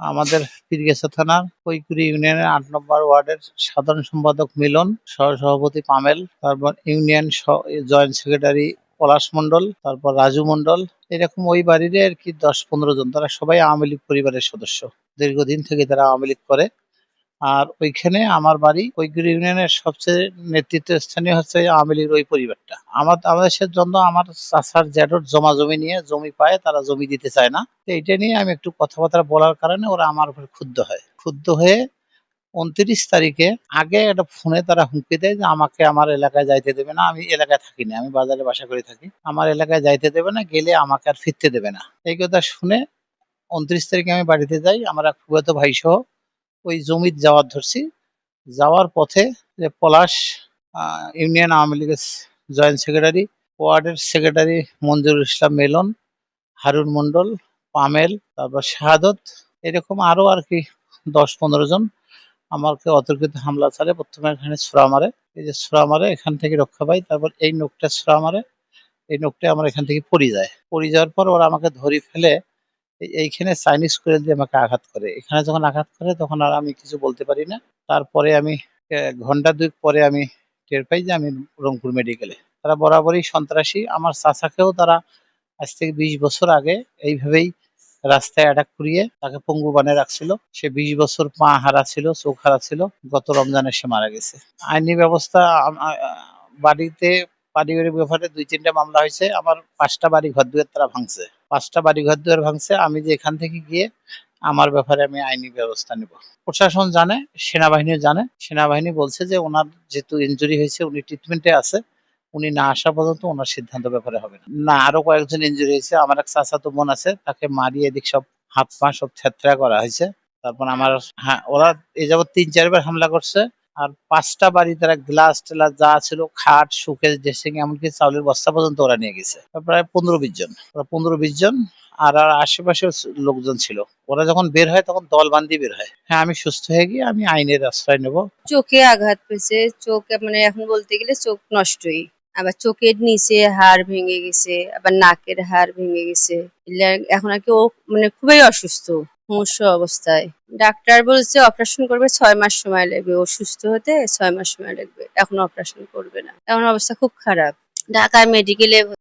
আমাদের পীরগাছা থানার কৈকুরি ইউনিয়নের ৮ নম্বর ওয়ার্ডের সাধারণ সম্পাদক মিলন, সহসভাপতি পামেল, তারপর ইউনিয়ন জয়েন্ট সেক্রেটারি পলাশ মণ্ডল, তারপর রাজু মণ্ডল, এরকম ওই বাড়িরই আর কি ১০-১৫ জন। তারা সবাই আওয়ামী লীগ পরিবারের সদস্য। দীর্ঘদিন থেকে তারা আওয়ামী লীগ করে। আর ওইখানে আমার বাড়ি কৈকুরি ইউনিয়নের সবচেয়ে নেতৃত্বস্থানীয় হচ্ছে আওয়ামী লীগের ওই পরিবারটা। আমাদের জন্য আমার চাচার জ্যাঠর জমি নিয়ে জমি পায়, তারা জমি দিতে চায় না। তো এইটা নিয়ে আমি একটু কথাবার্তা বলার কারণে ওরা আমার উপর ক্ষুব্ধ হয়। ক্ষুব্ধ হয়ে ২৯ তারিখে আগে একটা ফোনে তারা হুমকি দেয় যে আমাকে আমার এলাকায় যাইতে দেবে না। আমি এলাকায় থাকি না, আমি বাজারে বাসা করে থাকি। আমার এলাকায় যাইতে দেবে না, গেলে আমাকে আর ফিরতে দেবে না। এই কথা শুনে ২৯ তারিখে আমি বাড়িতে যাই, আমার এক ফুফাতো ভাই সহ ওই জমিতে যাওয়ার ধরছি। যাওয়ার পথে যে পলাশ ইউনিয়ন আওয়ামী লীগের জয়েন্ট সেক্রেটারি, ওয়ার্ডের সেক্রেটারি মঞ্জুরুল ইসলাম মিলন, হারুন মণ্ডল, পামেল, তারপর শাহাদত, এরকম আরো আর কি ১০-১৫ জন আমাকে অতর্কিত হামলা চালে। প্রথমে এখানে ছোড়া মারে, এই যে ছোড়া মারে এখান থেকে রক্ষা পাই। তারপর এই নোকটা ছোড়া মারে, এই নোকটা আমার এখান থেকে পড়ে যায়। পড়ে যাওয়ার পর ওরা আমাকে ধরে ফেলে এইখানে চাইনিজ করে দিয়ে আমাকে আঘাত করে। এখানে যখন আঘাত করে তখন আর আমি কিছু বলতে পারি না। তারপরে আমি ঘন্টা ২ পরে আমি টের পাই যে আমি রংপুর মেডিকেলে। তারা বরাবরই সন্ত্রাসী। আমার চাচাকেও তারা আজ থেকে ২০ বছর আগে এইভাবেই রাস্তায় অ্যাটাক করিয়ে তাকে পঙ্গু বানিয়ে রাখছিল। সে ২০ বছর পা হারা ছিল, চোখ হারা ছিল। গত রমজানে সে মারা গেছে। আইনি ব্যবস্থা বাড়িতে পারিবারিক ব্যাপারে ২-৩টা মামলা হয়েছে। আমার ৫টা বাড়ি ঘরদুয়ার তারা ভাঙছে। ৫টা বাড়ি ঘরদুয়ার ভাঙছে। আমি যে এখান থেকে গিয়ে আমার ব্যাপারে আমি আইনি ব্যবস্থা নেব। প্রশাসন জানে, সেনাবাহিনীও জানে। সেনাবাহিনী বলছে যে ওনার যেহেতু ইনজুরি হয়েছে, উনি ট্রিটমেন্টে আছে, উনি না আসা পর্যন্ত ওনার সিদ্ধান্ত ব্যাপারে হবে না। না, আরো কয়েকজন ইনজুরি হয়েছে। আমার এক চাচাতো বোন আছে, তাকে মারিয়ে এদিক সব হাত পা সব থেঁতরা করা হয়েছে। তারপর আমার, হ্যাঁ, ওরা এই যাবৎ ৩-৪ বার হামলা করছে। আর ৫টা বাড়ি তারা গ্লাস টেলাস যা ছিল, খাট, শোকেস, ড্রেসিং, এমনকি চাউলের বস্তা পর্যন্ত ওরা নিয়ে গেছে। প্রায় ১৫-২০ জন, ওরা ১৫-২০ জন। আর আশেপাশে লোকজন ছিল। ওরা যখন বের হয় তখন দল বান্ধি বের হয়। হ্যাঁ, আমি সুস্থ হয়ে গিয়ে আমি আইনের আশ্রয় নেব। চোখে আঘাত পেয়েছে, চোখ মানে এখন বলতে গেলে চোখ নষ্টই। আবার চোখের নিচে হাড় ভেঙে গেছে, আবার নাকের হাড় ভেঙে গেছে। এখন আর কি ও মানে খুবই অসুস্থ, মুমূর্ষু অবস্থায়। ডাক্তার বলছে অপারেশন করবে, ৬ মাস সময় লাগবে। ও সুস্থ হতে ৬ মাস সময় লাগবে, এখন অপারেশন করবে না। এখন অবস্থা খুব খারাপ, ঢাকা মেডিকেলে